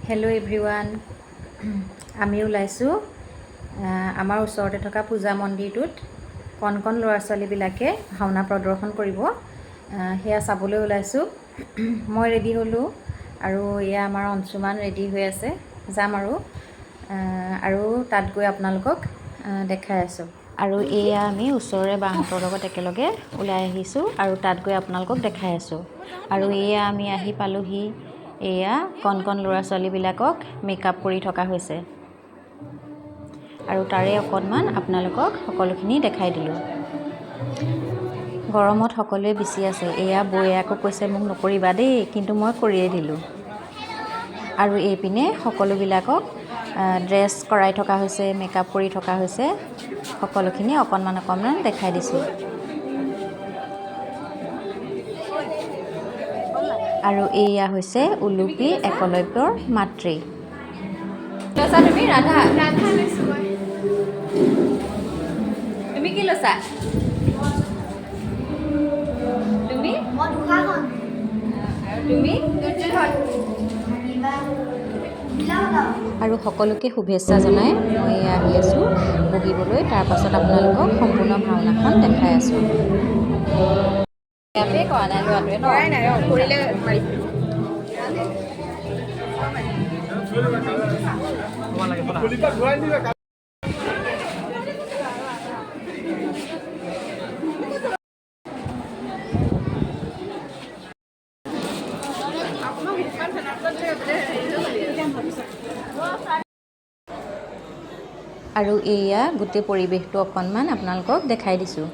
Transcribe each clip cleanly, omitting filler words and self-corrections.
Hello' everyone, আমি ওলাইছোঁ আমাৰ ওচৰতে থকা পূজা মন্দিৰটোত কণ কণ ল'ৰা ছোৱালীবিলাকে ভাওনা প্ৰদৰ্শন কৰিব, সেয়া চাবলৈ ওলাইছোঁ। মই ৰেডি হ'লোঁ আৰু এয়া আমাৰ অংশুমান ৰেডি হৈ আছে, যাম আৰু তাত গৈ আপোনালোকক দেখাই আছোঁ। আৰু এয়া আমি ওচৰৰে বাহঁতৰ লগত একেলগে ওলাই আহিছোঁ আৰু তাত গৈ আপোনালোকক দেখাই আছোঁ। আৰু এয়া আমি আহি পালোহি। এয়া কণ কণ ল'ৰা ছোৱালীবিলাকক মেকআপ কৰি থকা হৈছে আৰু তাৰে অকণমান আপোনালোকক সকলোখিনি দেখাই দিলোঁ। গৰমত সকলোৱে বিচি আছে। এয়া বৌয়ে আকৌ কৈছে মোক নকৰিবা দেই, কিন্তু মই কৰিয়ে দিলোঁ। আৰু এইপিনে সকলোবিলাকক ড্ৰেছ কৰাই থকা হৈছে, মেকআপ কৰি থকা হৈছে, সকলোখিনি অকণমান দেখাই দিছোঁ। আৰু এয়া হৈছে উলুপি একলব্যৰ মাতৃ। তুমি ৰাধা তুমি কি লৈছা? তুমি আৰু তুমি আৰু সকলোকে শুভেচ্ছা জনাই মই আহি আছোঁ বহিবলৈ। তাৰপাছত আপোনালোকক সম্পূৰ্ণ ভাওনাখন দেখাই আছোঁ। ইয়াতে কৰা নাই ল'ৰাটোৱে কৰিলে আৰু এয়া গোটেই পৰিৱেশটো অকণমান আপোনালোকক দেখাই দিছোঁ।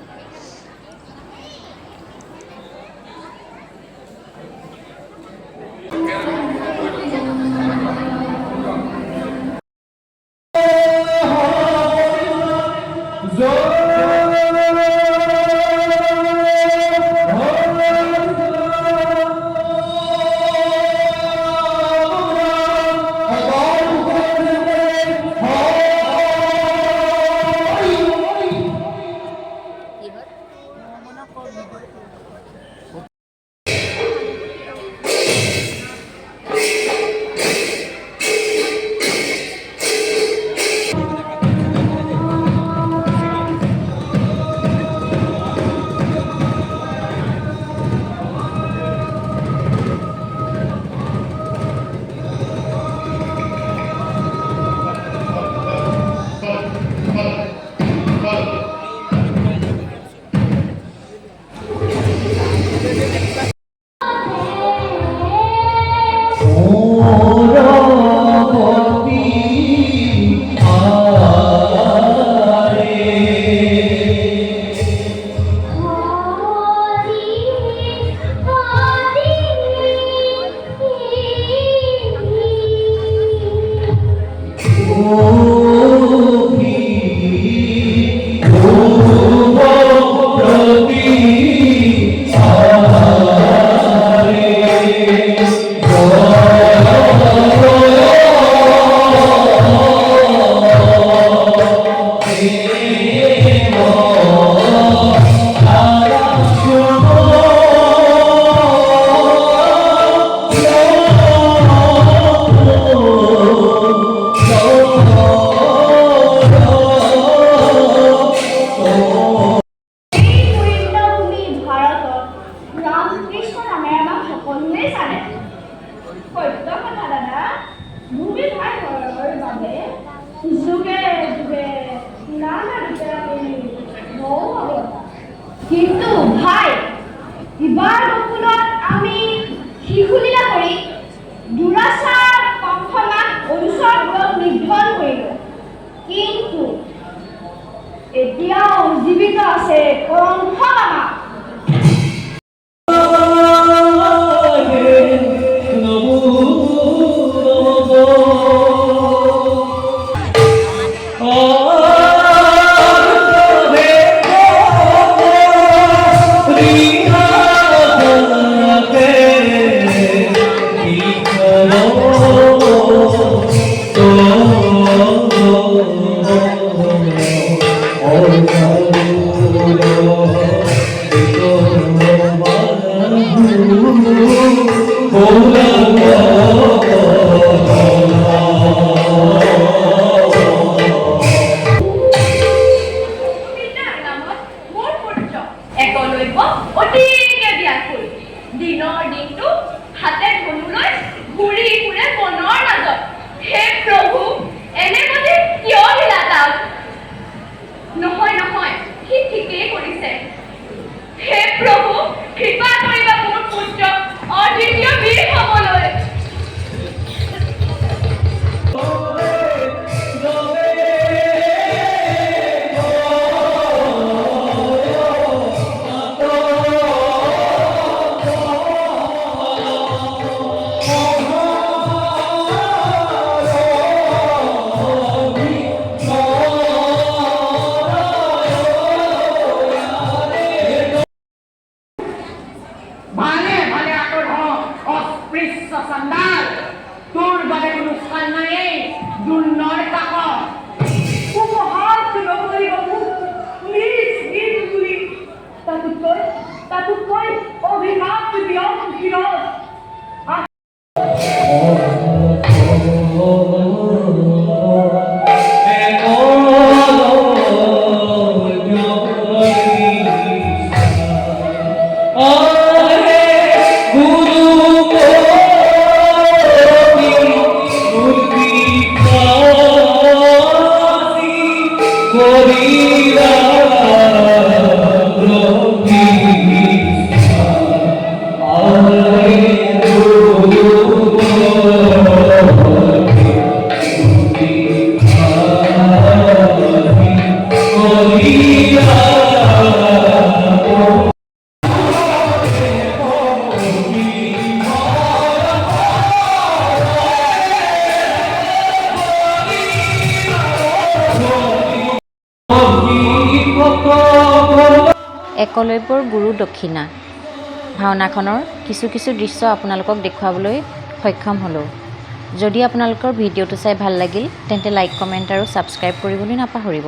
কিন্তু ভাই ইবাৰ বকুলত আমি শিশুলীলা কৰি দুৰাচাৰ কণ্ঠনাত অনুসৰ্গক নিৰ্ধন কৰিলোঁ, কিন্তু এতিয়াও জীৱিত আছে কণ্ঠনামা। Oh, দুৰ্নয় কাষত উপহাস নকৰিব মোক নিজ নিজ বুলি তাতোতকৈ অভিশাপ দিয়ক শিৰত একলব্যৰ গুৰু দক্ষিণা ভাওনাখনৰ কিছু কিছু দৃশ্য আপোনালোকক দেখুৱাবলৈ সক্ষম হ'লোঁ। যদি আপোনালোকৰ ভিডিঅ'টো চাই ভাল লাগিল তেন্তে লাইক কমেণ্ট আৰু ছাবস্ক্ৰাইব কৰিবলৈ নাপাহৰিব।